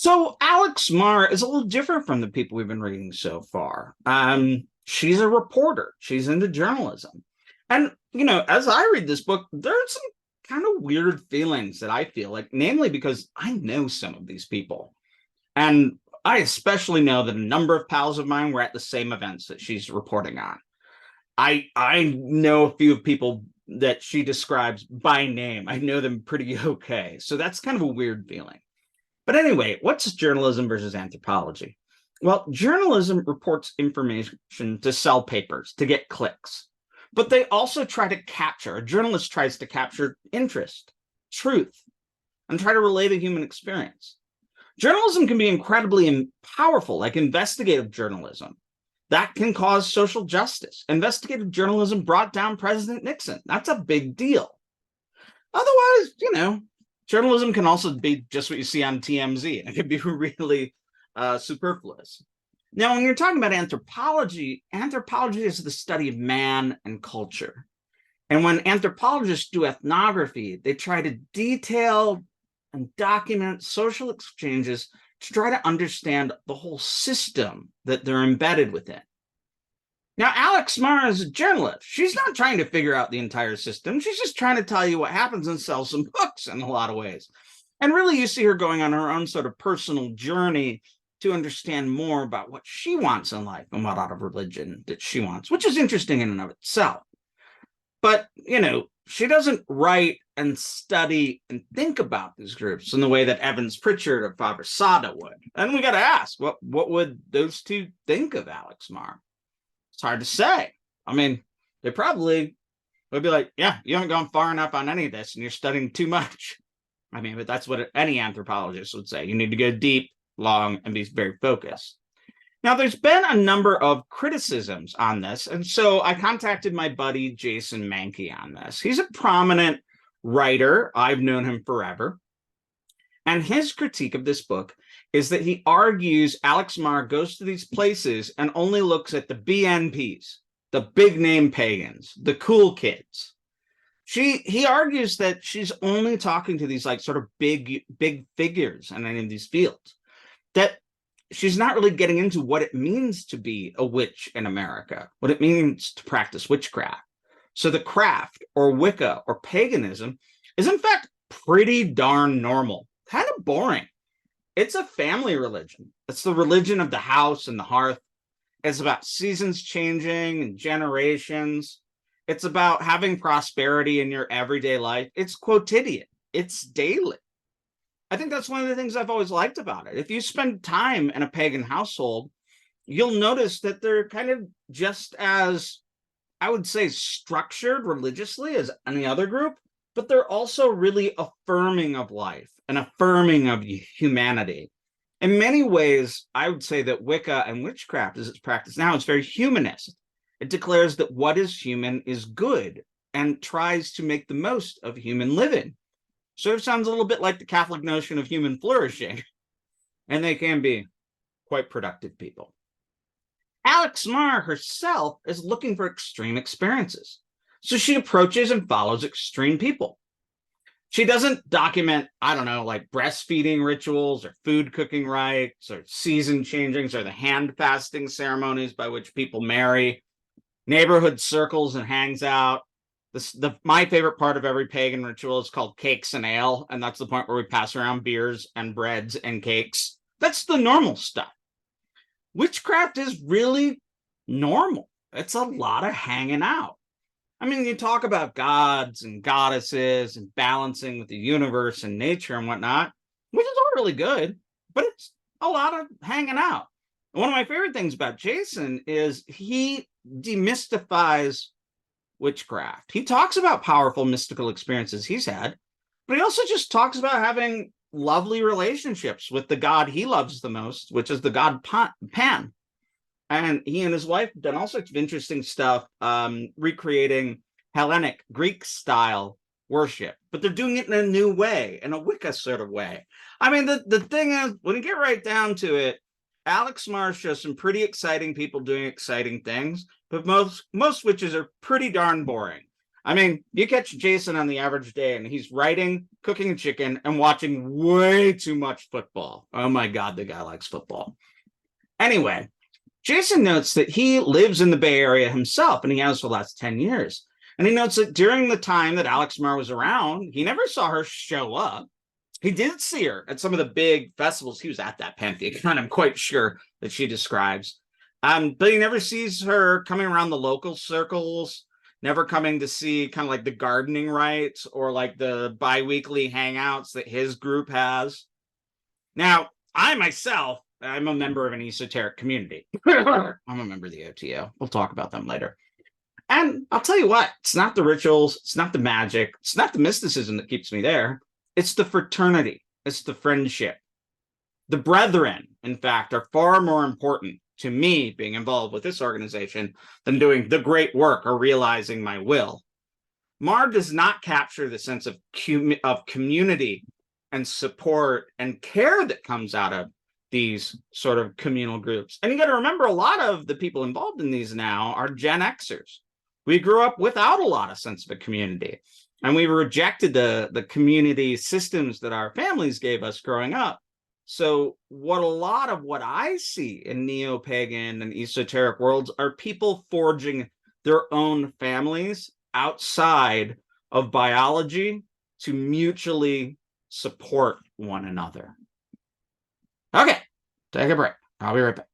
So Alex Marr is a little different from the people we've been reading so far. She's a reporter. She's into journalism. And, as I read this book, there's some kind of weird feelings that I feel like, namely because I know some of these people. And I especially know that a number of pals of mine were at the same events that she's reporting on. I know a few people that she describes by name. I know them pretty okay. So that's kind of a weird feeling. But anyway, what's journalism versus anthropology? Well, journalism reports information to sell papers, to get clicks. But they also try to capture, a journalist tries to capture interest, truth, and try to relay the human experience. Journalism can be incredibly powerful, like investigative journalism. That can cause social justice. Investigative journalism brought down President Nixon. That's a big deal. Otherwise, journalism can also be just what you see on TMZ, and it can be really superfluous. Now, when you're talking about anthropology, anthropology is the study of man and culture. And when anthropologists do ethnography, they try to detail and document social exchanges to try to understand the whole system that they're embedded within. Now, Alex Marr is a journalist. She's not trying to figure out the entire system. She's just trying to tell you what happens and sell some books in a lot of ways. And really, you see her going on her own sort of personal journey to understand more about what she wants in life and what out of religion that she wants, which is interesting in and of itself. But, she doesn't write and study and think about these groups in the way that Evans Pritchard or Father Sada would. And we got to ask, what would those two think of Alex Marr? It's hard to say. I mean, they probably would be like, yeah, you haven't gone far enough on any of this and you're studying too much. I mean, but that's what any anthropologist would say. You need to go deep, long, and be very focused. Now, there's been a number of criticisms on this. And so I contacted my buddy, Jason Mankey, on this. He's a prominent writer. I've known him forever. And his critique of this book is that he argues Alex Marr goes to these places and only looks at the BNPs, the big name pagans, the cool kids. He argues that she's only talking to these like sort of big figures in any of these fields, that she's not really getting into what it means to be a witch in America, what it means to practice witchcraft. So the craft or Wicca or paganism is in fact pretty darn normal, kind of boring. It's a family religion. It's the religion of the house and the hearth. It's about seasons changing and generations. It's about having prosperity in your everyday life. It's quotidian. It's daily. I think that's one of the things I've always liked about it. If you spend time in a pagan household, you'll notice that they're kind of just as, I would say, structured religiously as any other group, but they're also really affirming of life and affirming of humanity. In many ways, I would say that Wicca and witchcraft, as it's practiced now, is very humanist. It declares that what is human is good and tries to make the most of human living. Sort of sounds a little bit like the Catholic notion of human flourishing, and they can be quite productive people. Alex Marr herself is looking for extreme experiences, so she approaches and follows extreme people. She doesn't document, I don't know, like breastfeeding rituals or food cooking rites or season changings or the hand fasting ceremonies by which people marry, neighborhood circles and hangs out. My favorite part of every pagan ritual is called cakes and ale, and that's the point where we pass around beers and breads and cakes. That's the normal stuff. Witchcraft is really normal. It's a lot of hanging out. I mean, you talk about gods and goddesses and balancing with the universe and nature and whatnot, which is all really good, but it's a lot of hanging out. And one of my favorite things about Jason is he demystifies witchcraft. He talks about powerful mystical experiences he's had, but he also just talks about having lovely relationships with the god he loves the most, which is the god Pan. And he and his wife have done all sorts of interesting stuff, recreating Hellenic, Greek-style worship, but they're doing it in a new way, in a Wicca sort of way. I mean, the thing is, when you get right down to it, Alex Marr shows some pretty exciting people doing exciting things, but most witches are pretty darn boring. I mean, you catch Jason on the average day and he's writing, cooking chicken, and watching way too much football. Oh my God, the guy likes football. Anyway, Jason notes that he lives in the Bay Area himself, and he has for the last 10 years. And he notes that during the time that Alex Mar was around, he never saw her show up. He did see her at some of the big festivals. He was at that Pantheon, I'm quite sure that she describes. But he never sees her coming around the local circles, never coming to see kind of like the gardening rites or like the bi-weekly hangouts that his group has. Now, I myself, I'm a member of an esoteric community. I'm a member of the OTO. We'll talk about them later. And I'll tell you what, it's not the rituals, it's not the magic, it's not the mysticism that keeps me there. It's the fraternity, it's the friendship. The brethren, in fact, are far more important to me being involved with this organization than doing the great work or realizing my will. Mar does not capture the sense of community and support and care that comes out of these sort of communal groups. And you got to remember, a lot of the people involved in these now are Gen Xers. We grew up without a lot of sense of a community, and we rejected the community systems that our families gave us growing up. So what a lot of what I see in neo-pagan and esoteric worlds are people forging their own families outside of biology to mutually support one another. Okay, take a break. I'll be right back.